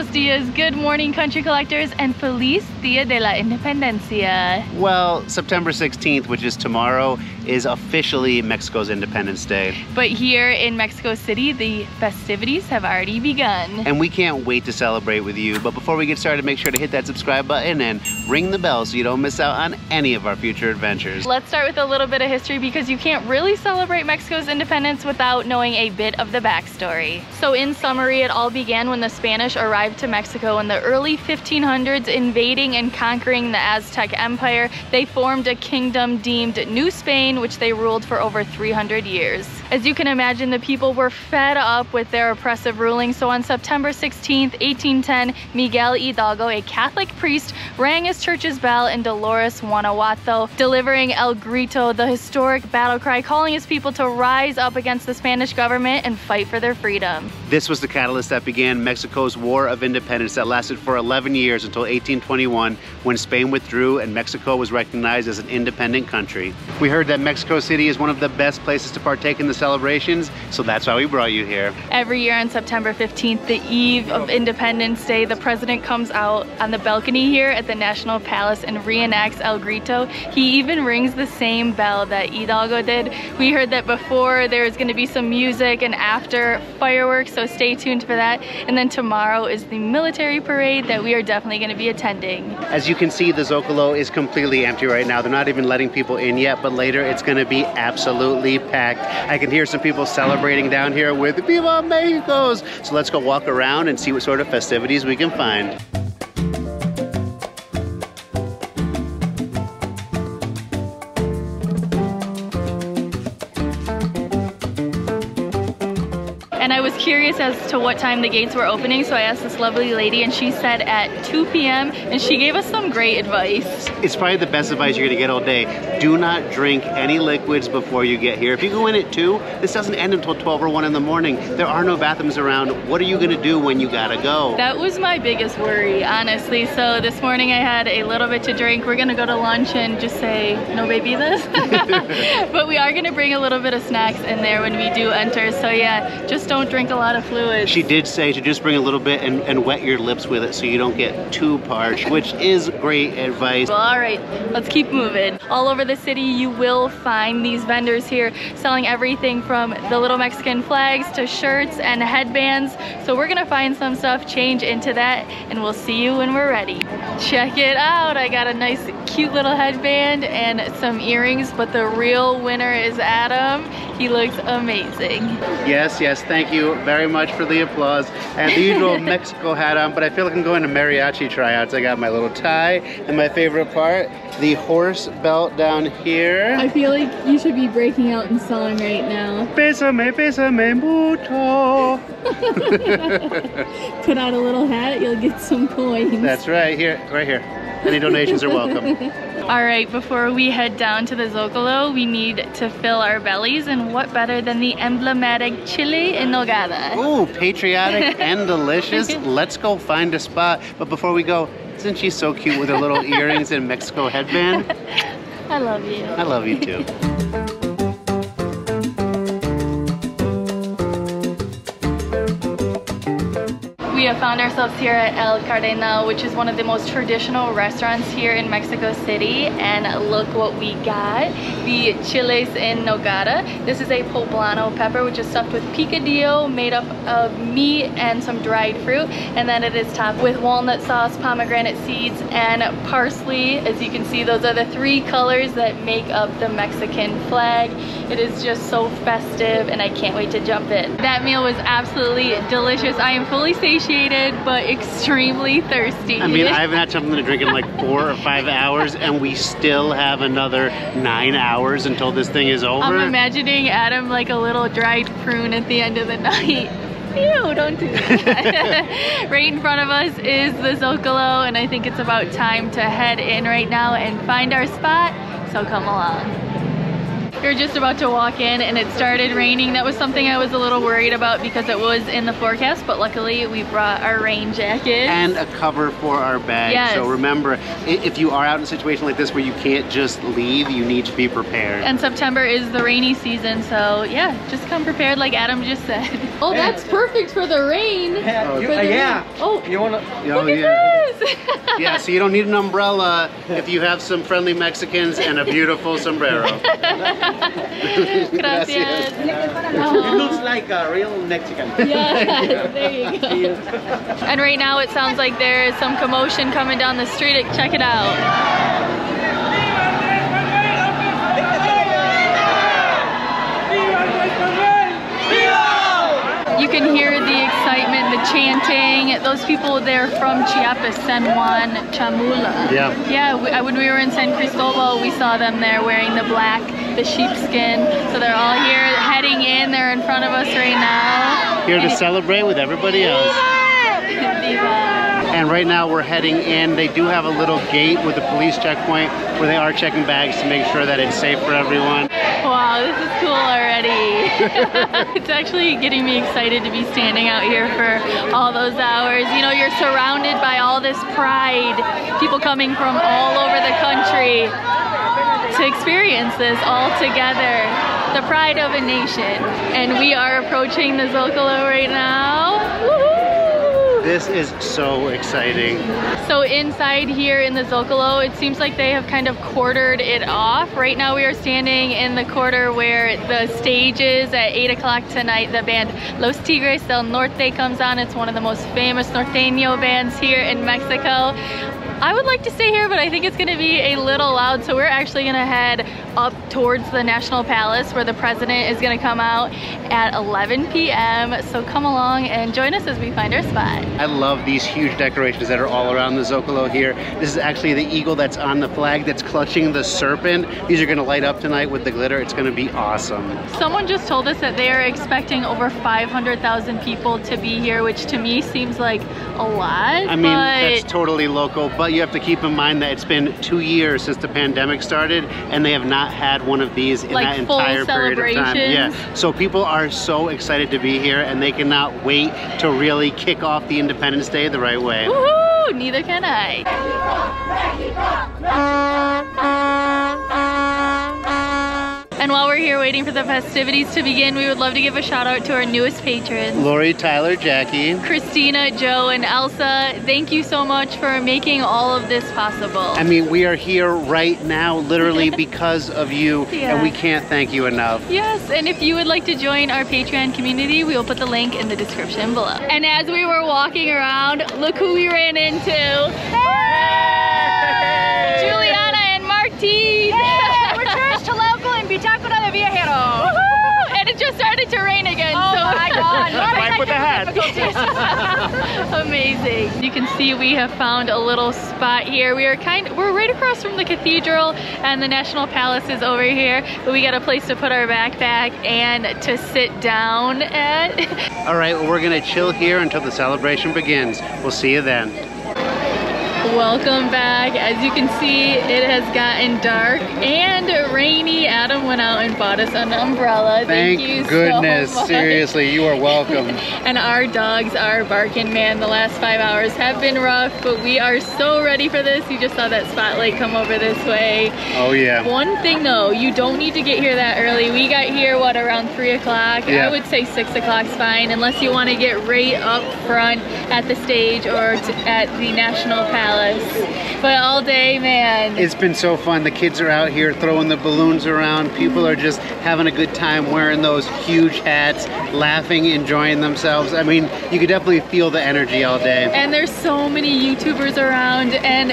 dias, good morning country collectors, and Feliz Dia de la Independencia. Well, September 16th, which is tomorrow, is officially Mexico's Independence Day. But here in Mexico City, the festivities have already begun. And we can't wait to celebrate with you. But before we get started, make sure to hit that subscribe button and ring the bell so you don't miss out on any of our future adventures. Let's start with a little bit of history because you can't really celebrate Mexico's independence without knowing a bit of the backstory. So in summary, it all began when the Spanish arrived to Mexico in the early 1500s, invading and conquering the Aztec Empire. They formed a kingdom deemed New Spain, which they ruled for over 300 years. As you can imagine, the people were fed up with their oppressive ruling, so on September 16th, 1810, Miguel Hidalgo, a Catholic priest, rang his church's bell in Dolores, Guanajuato, delivering El Grito, the historic battle cry, calling his people to rise up against the Spanish government and fight for their freedom. This was the catalyst that began Mexico's War of Independence that lasted for 11 years until 1821, when Spain withdrew and Mexico was recognized as an independent country. We heard that Mexico City is one of the best places to partake in the celebrations, so that's why we brought you here. Every year on September 15th, the eve of Independence Day, the president comes out on the balcony here at the National Palace and reenacts El Grito. He even rings the same bell that Hidalgo did. We heard that before there's going to be some music and after fireworks, so stay tuned for that. And then tomorrow is the military parade that we are definitely going to be attending. As you can see, the Zocalo is completely empty right now. They're not even letting people in yet, but later it's going to be absolutely packed. I can hear some people celebrating down here with Viva Mexico's. So let's go walk around and see what sort of festivities we can find. And I was curious as to what time the gates were opening, so I asked this lovely lady and she said at 2 p.m. and she gave us some great advice. It's probably the best advice you're gonna get all day. Do not drink any liquids before you get here. If you go in at 2, this doesn't end until 12 or 1 in the morning. There are no bathrooms around. What are you gonna do when you gotta go? That was my biggest worry, honestly. So this morning I had a little bit to drink. We're gonna go to lunch and just say, no baby this. But we are gonna bring a little bit of snacks in there when we do enter. So yeah, just don't drink a lot of fluids. She did say to just bring a little bit and wet your lips with it so you don't get too parched, which is great advice. Well, all right, let's keep moving. All over the city, you will find these vendors here selling everything from the little Mexican flags to shirts and headbands. So we're gonna find some stuff, change into that, and we'll see you when we're ready. Check it out. I got a nice, cute little headband and some earrings, but the real winner is Adam. He looks amazing. Yes, yes, thank you very much for the applause. And the usual Mexico hat on, but I feel like I'm going to mariachi tryouts. I got my little tie, and my favorite part, the horse belt down here. I feel like you should be breaking out in song right now. Bésame, bésame mucho. Put out a little hat, you'll get some coins. That's right, here, right here. Any donations are welcome. All right, before we head down to the Zocalo, we need to fill our bellies, and what better than the emblematic chile en nogada? Ooh, patriotic and delicious. Let's go find a spot. But before we go, isn't she so cute with her little earrings and Mexico headband? I love you. I love you too. We have found ourselves here at El Cardenal, which is one of the most traditional restaurants here in Mexico City, and look what we got. The chiles en nogada. This is a poblano pepper, which is stuffed with picadillo, made up of meat and some dried fruit, and then it is topped with walnut sauce, pomegranate seeds, and parsley. As you can see, those are the 3 colors that make up the Mexican flag. It is just so festive, and I can't wait to jump in. That meal was absolutely delicious. I am fully satiated, but extremely thirsty. I mean, I haven't had something to drink in like 4 or 5 hours, and we still have another 9 hours until this thing is over. I'm imagining Adam like a little dried prune at the end of the night. Ew, don't do that. Right in front of us is the Zocalo, and I think it's about time to head in right now and find our spot, so come along. We were just about to walk in and it started raining. That was something I was a little worried about because it was in the forecast, but luckily we brought our rain jackets. And a cover for our bag. Yes. So remember, if you are out in a situation like this where you can't just leave, you need to be prepared. And September is the rainy season, so yeah, just come prepared like Adam just said. Oh, that's perfect for the rain. Yeah. Oh, You wanna? Oh, look at yeah. this. Yeah, so you don't need an umbrella if you have some friendly Mexicans and a beautiful sombrero. Gracias. It looks like a real Mexican. Yeah, there you go. And right now it sounds like there is some commotion coming down the street. Check it out. You can hear the excitement, the chanting. Those people there from Chiapas, San Juan, Chamula. Yeah. Yeah, when we were in San Cristobal, we saw them there wearing the black, the sheepskin. So they're all here heading in. They're in front of us right now. Here to celebrate with everybody else. Viva! And right now we're heading in. They do have a little gate with a police checkpoint where they are checking bags to make sure that it's safe for everyone. Wow, this is cool already. It's actually getting me excited to be standing out here for all those hours. You know, you're surrounded by all this pride, people coming from all over the country to experience this all together. The pride of a nation. And we are approaching the Zocalo right now. Woohoo! This is so exciting. So inside here in the Zocalo, it seems like they have kind of quartered it off. Right now we are standing in the quarter where the stage is. At 8 o'clock tonight, the band Los Tigres del Norte comes on. It's one of the most famous norteño bands here in Mexico. I would like to stay here, but I think it's gonna be a little loud, so we're actually gonna head up towards the National Palace where the president is gonna come out at 11 p.m. So come along and join us as we find our spot. I love these huge decorations that are all around the Zocalo here. This is actually the eagle that's on the flag that's clutching the serpent. These are gonna light up tonight with the glitter. It's gonna be awesome. Someone just told us that they are expecting over 500,000 people to be here, which to me seems like a lot. I mean, that's totally local, but you have to keep in mind that it's been 2 years since the pandemic started and they have not had one of these in like that entire period of time. celebrations. Yeah, so people are so excited to be here and they cannot wait to really kick off the Independence Day the right way. Woohoo! Neither can I. And while we're here waiting for the festivities to begin, we would love to give a shout out to our newest patrons. Lori, Tyler, Jackie, Christina, Joe, and Elsa. Thank you so much for making all of this possible. I mean, we are here right now literally because of you, Yeah. and we can't thank you enough. Yes, and if you would like to join our Patreon community, we will put the link in the description below. And as we were walking around, look who we ran into. Hey! Juliana and Martine. Hey, we're tourists to local in Bitácora de Viajero. Woohoo! And it just started to rain again. Oh so my God. Right with the hat. Amazing. You can see we have found a little spot here. We're right across from the cathedral and the National Palace is over here, but we got a place to put our backpack and to sit down at. All right, well, we're gonna chill here until the celebration begins. We'll see you then. Welcome back. As you can see, it has gotten dark and rainy. Adam went out and bought us an umbrella. Thank you goodness. so much. Seriously, you are welcome. And our dogs are barking, man. The last 5 hours have been rough, but we are so ready for this. You just saw that spotlight come over this way. Oh yeah. One thing though, you don't need to get here that early. We got here, what, around 3 o'clock? Yeah. I would say 6 o'clock's fine, unless you want to get right up front at the stage or at the National Palace. But all day, man. It's been so fun. The kids are out here throwing the balloons around. People are just having a good time wearing those huge hats, laughing, enjoying themselves. I mean, you could definitely feel the energy all day. And there's so many YouTubers around and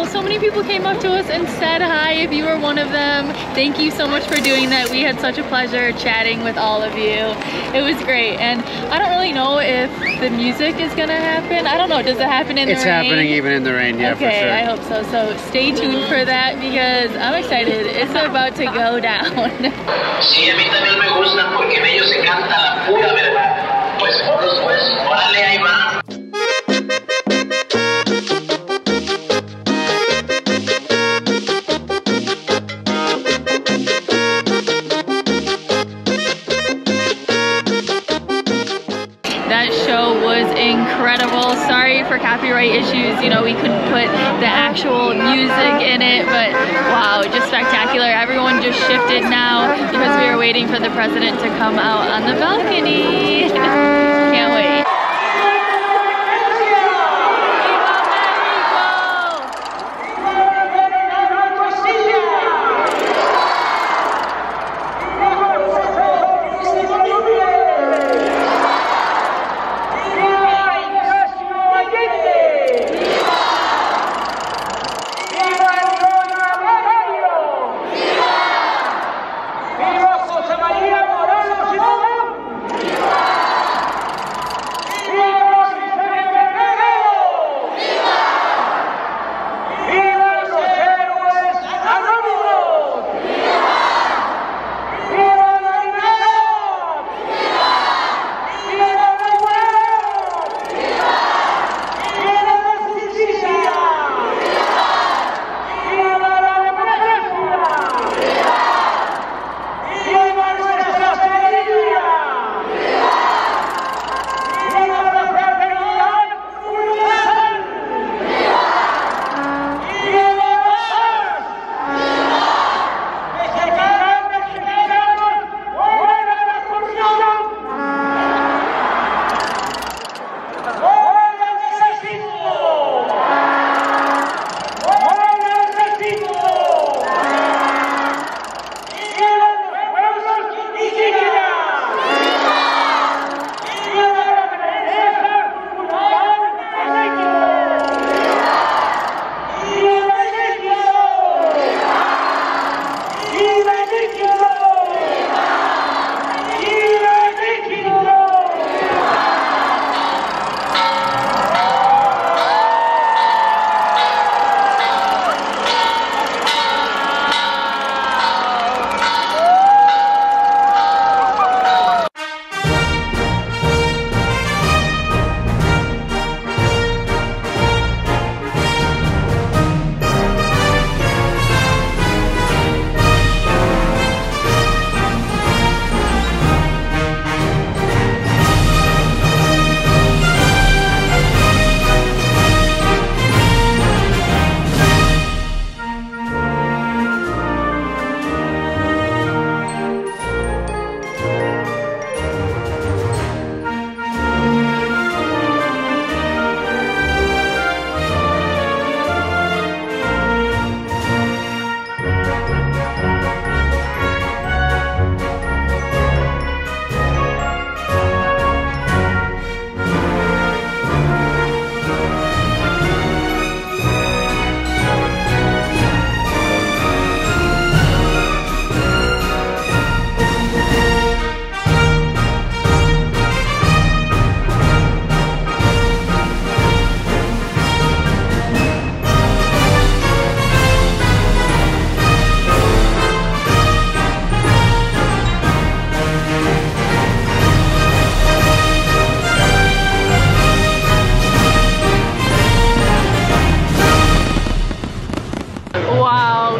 so many people came up to us and said hi if you were one of them. Thank you so much for doing that. We had such a pleasure chatting with all of you. It was great. And I don't really know if the music is gonna happen. I don't know, does it happen in the rain? It's happening even in the rain, yeah, okay, for sure. I hope so. So stay tuned for that because I'm excited. It's about to go down. Sí, a mí también me gustan porque en ellos se canta la pura verdad. Pues, órale, ahí va. incredible. Sorry for copyright issues, you know, we couldn't put the actual music in it, but wow, just spectacular. Everyone just shifted now because we are waiting for the president to come out on the balcony. Can't wait.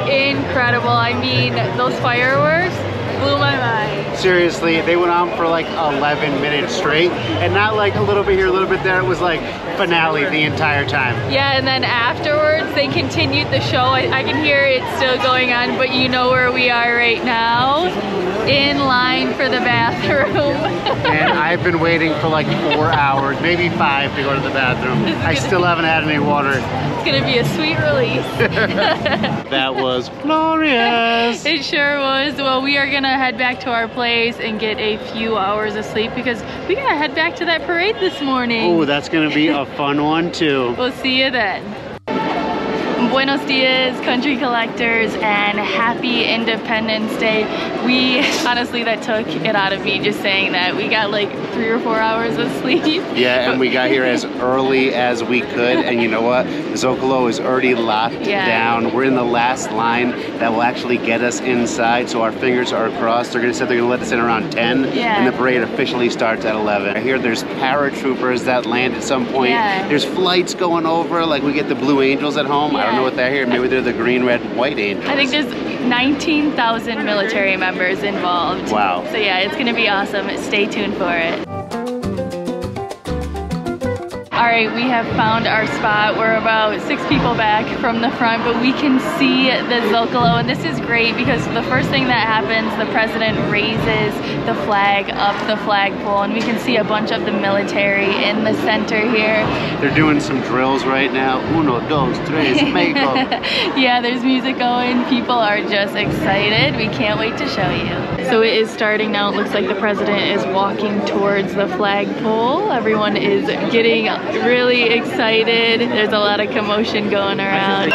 Incredible. I mean, those fireworks blew my mind. Seriously, they went on for like 11 minutes straight, and not like a little bit here, a little bit there. It was like finale the entire time. Yeah, and then afterwards they continued the show. I can hear it still going on, but you know where we are right now? In line for the bathroom. And I've been waiting for like 4 hours, maybe 5 to go to the bathroom. I still haven't had any water. It's gonna be a sweet release. That was glorious. It sure was. Well, we are gonna head back to our place and get a few hours of sleep because we gotta head back to that parade this morning. Oh, that's gonna be a fun one too. We'll see you then. Buenos dias, country collectors, and happy Independence Day. Honestly, that took it out of me just saying that. We got like 3 or 4 hours of sleep. Yeah, and we got here as early as we could, and you know what? Zocalo is already locked down. We're in the last line that will actually get us inside, so our fingers are crossed. They're gonna say they're gonna let us in around 10, and the parade officially starts at 11. I hear there's paratroopers that land at some point. Yeah. There's flights going over, like we get the Blue Angels at home. I don't know what they're here. Maybe they're the green, red, white Angels. I think there's 19,000 military members involved. Wow. So yeah, it's gonna be awesome. Stay tuned for it. All right, we have found our spot. We're about 6 people back from the front, but we can see the Zocalo, and this is great because the first thing that happens, the president raises the flag up the flagpole, and we can see a bunch of the military in the center here. They're doing some drills right now. Uno, dos, tres, Mexico. Yeah, there's music going. People are just excited. We can't wait to show you. So it is starting now. It looks like the president is walking towards the flagpole. Everyone is getting really excited. There's a lot of commotion going around.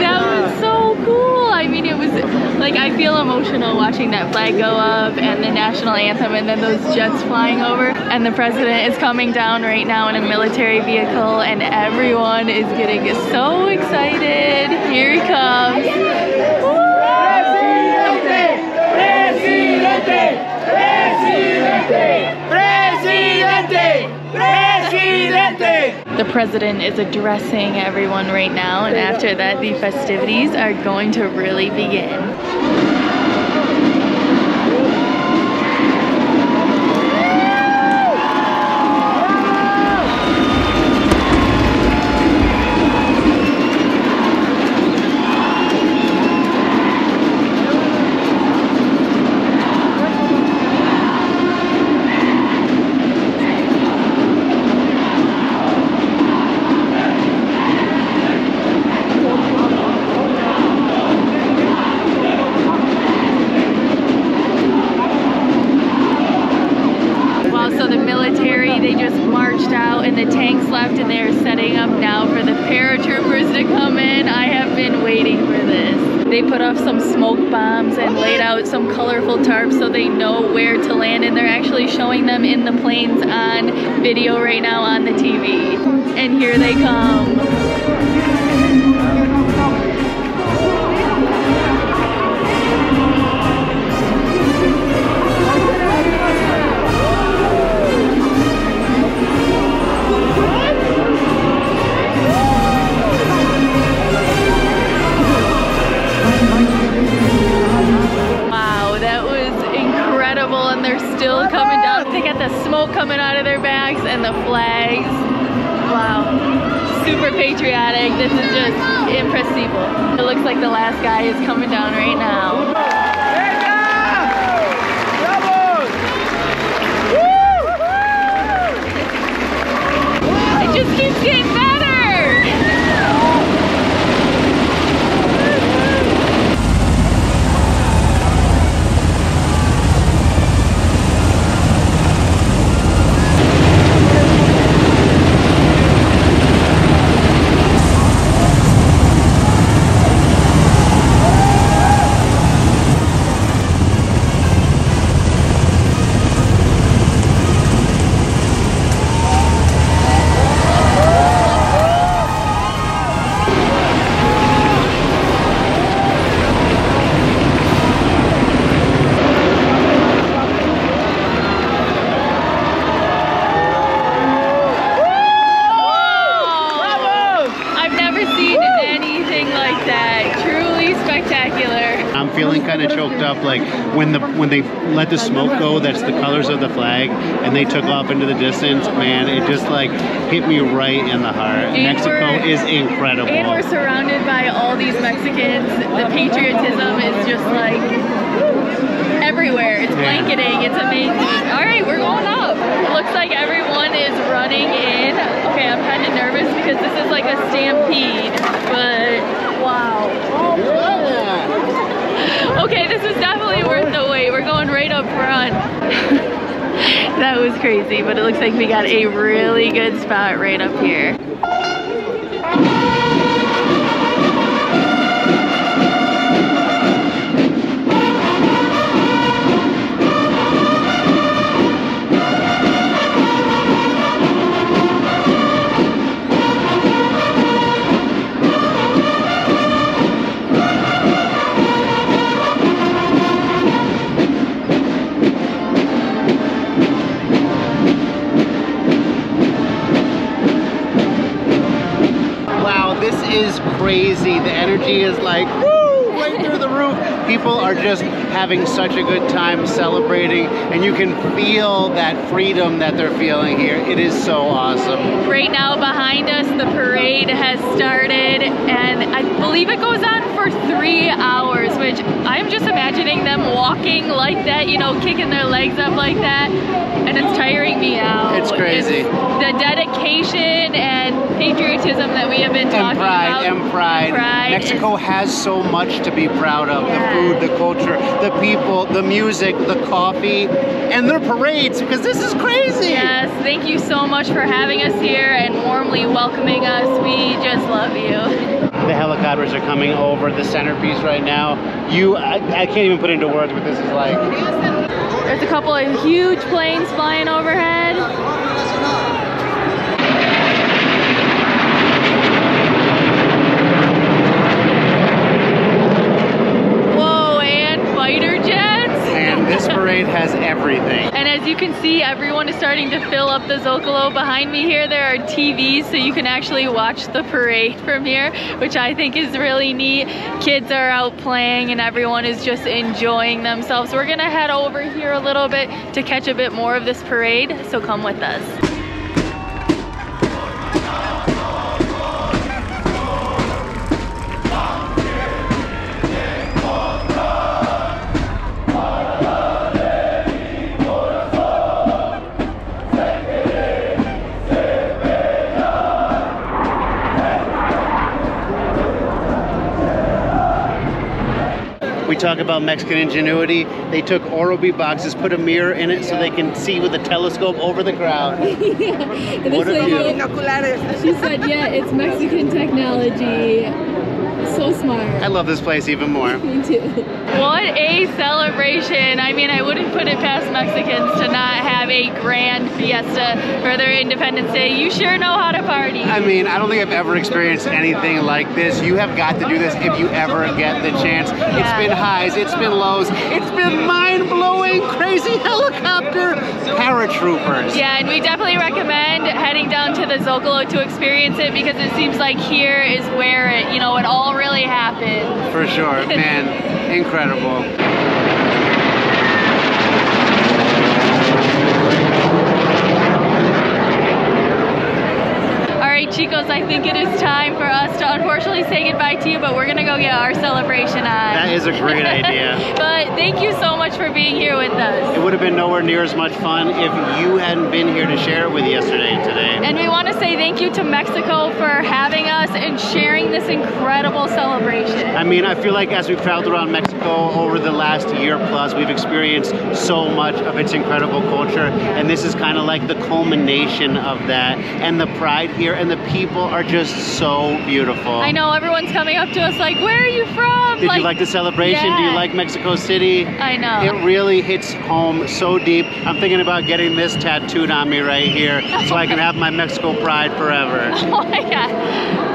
That was so cool. I mean, it was like, I feel emotional watching that flag go up and the national anthem and then those jets flying over. And the president is coming down right now in a military vehicle and everyone is getting so excited. Here he comes. The president is addressing everyone right now, and after that the festivities are going to really begin. They just marched out and the tanks left and they are setting up now for the paratroopers to come in. I have been waiting for this. They put off some smoke bombs and laid out some colorful tarps so they know where to land, and they're actually showing them in the planes on video right now on the TV. And here they come. Still coming down. They got the smoke coming out of their bags and the flags. Wow. Super patriotic. This is just impressivo. It looks like the last guy is coming down right now. It just keeps getting better. I'm feeling kind of choked up, like when they let the smoke go, that's the colors of the flag, and they took off into the distance, man, it just like hit me right in the heart. And Mexico is incredible. And we're surrounded by all these Mexicans. The patriotism is just like everywhere. It's blanketing, it's amazing. All right, we're going up. It looks like everyone is running in. Okay, I'm kind of nervous because this is like a stampede, but wow. Okay, this is definitely worth the wait. We're going right up front. That was crazy, but it looks like we got a really good spot right up here. Is crazy. The energy is like, woo! way through the roof. People are just having such a good time celebrating, and you can feel that freedom that they're feeling here. It is so awesome. Right now behind us, the parade has started, and I believe it goes on for 3 hours, which I'm just imagining them walking like that, you know, kicking their legs up like that, and it's tiring me out. It's crazy. It's the dedication and patriotism that we have been talking about. And pride. Mexico has so much to be proud of. Yeah. The food, the culture, the people, the music, the coffee, and their parades, because this is crazy. Yes, thank you so much for having us here and warmly welcoming us. We just love you. The helicopters are coming over the centerpiece right now. I can't even put into words what this is like. There's a couple of huge planes flying overhead. Whoa, and fighter jets. And this parade has everything. And as you can see, everyone is starting to fill up the Zocalo. Behind me here, there are TVs, so you can actually watch the parade from here, which I think is really neat. Kids are out playing and everyone is just enjoying themselves. We're gonna head over here a little bit to catch a bit more of this parade, so come with us. We talk about Mexican ingenuity. They took Orobi boxes, put a mirror in it so they can see with a telescope over the crowd. Yeah. What a view. She said, yeah, it's Mexican technology. So smart. I love this place even more. Me too. What a celebration. I mean, I wouldn't put it past Mexicans to not have a grand fiesta for their Independence Day. You sure know how to party. I mean, I don't think I've ever experienced anything like this. You have got to do this if you ever get the chance. Yeah. It's been highs, it's been lows, it's been mind-blowing, crazy helicopter paratroopers. Yeah, and we definitely recommend heading down to the Zocalo to experience it, because it seems like here is where it, you know, it all really happened. For sure, man, incredible. Alright, chicos, I think it is time for us to unfortunately say goodbye to you, but we're gonna go get our celebration on. That is a great idea. But thank you so much for being here with us. It would have been nowhere near as much fun if you hadn't been here to share it with yesterday and today. And we want to say thank you to Mexico for having us and sharing this incredible celebration. I mean, I feel like as we've traveled around Mexico over the last year plus, we've experienced so much of its incredible culture, and this is kind of like the culmination of that. And the pride here and the people are just so beautiful. I know, everyone's coming up to us like, where are you from? Did you like the celebration? Yeah. Do you like Mexico City? I know. It really hits home so deep. I'm thinking about getting this tattooed on me right here so I can have my Mexico pride forever. Oh my God,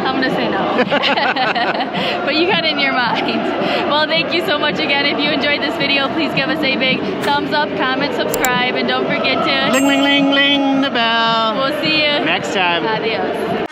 I'm gonna say no. But you got it in your mind. Well, thank you so much again. If you enjoyed this video, please give us a big thumbs up, comment, subscribe, and don't forget to Ling, ling, ling, ling the bell. We'll see you Next time. Adios.